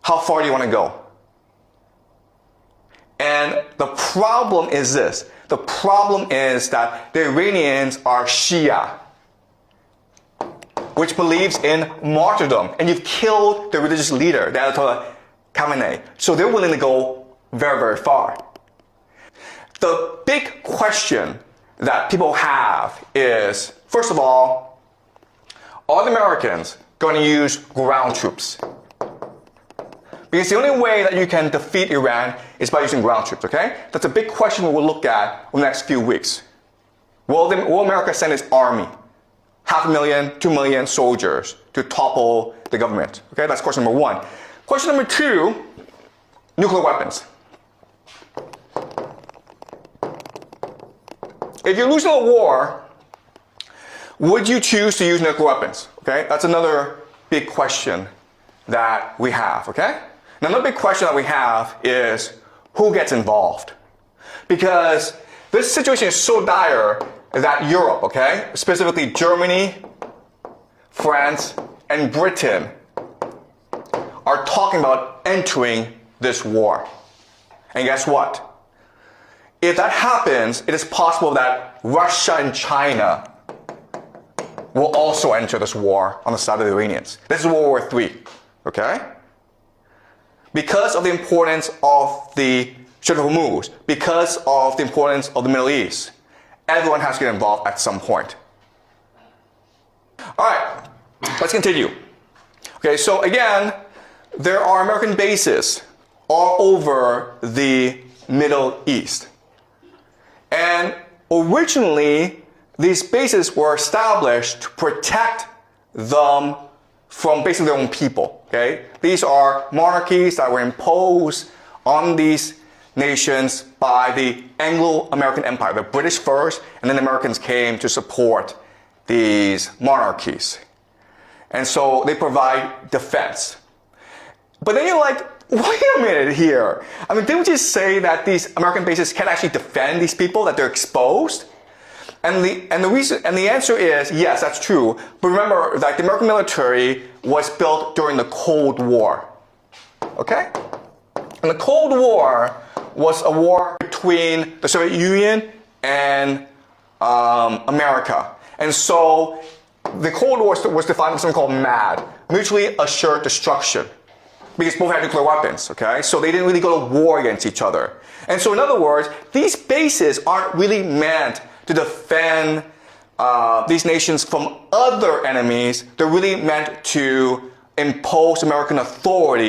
how far do you want to go? And the problem is this. The problem is that the Iranians are Shia, which believes in martyrdom. And you've killed the religious leader, the Ayatollah Khamenei. So they're willing to go very, very far. The big question that people have is, first of all, are the Americans going to use ground troops? Because the only way that you can defeat Iran is by using ground troops, okay? That's a big question we'll look at in the next few weeks. Will America send its army, 500,000, 2 million soldiers to topple the government? Okay, that's question number one. Question number two, nuclear weapons. If you're losing a war, would you choose to use nuclear weapons? Okay, that's another big question that we have, okay? Now, another big question that we have is who gets involved? Because this situation is so dire that Europe, okay, specifically Germany, France, and Britain are talking about entering this war. And guess what? If that happens, it is possible that Russia and China will also enter this war on the side of the Iranians. This is World War III, okay? Because of the importance of the Strait of Hormuz, because of the importance of the Middle East, everyone has to get involved at some point. All right, let's continue. Okay, so again, there are American bases all over the Middle East. And originally, these bases were established to protect them from basically their own people, okay? These are monarchies that were imposed on these nations by the Anglo-American Empire, the British first, and then the Americans came to support these monarchies. And so they provide defense. But then you're like, wait a minute here. I mean, didn't we just say that these American bases can't actually defend these people, that they're exposed? And the answer is, yes, that's true. But remember that the American military was built during the Cold War. Okay? And the Cold War was a war between the Soviet Union and America. And so the Cold War was defined as something called MAD, mutually assured destruction. Because both had nuclear weapons, okay? So they didn't really go to war against each other. And so in other words, these bases aren't really meant to defend these nations from other enemies. They're really meant to impose American authority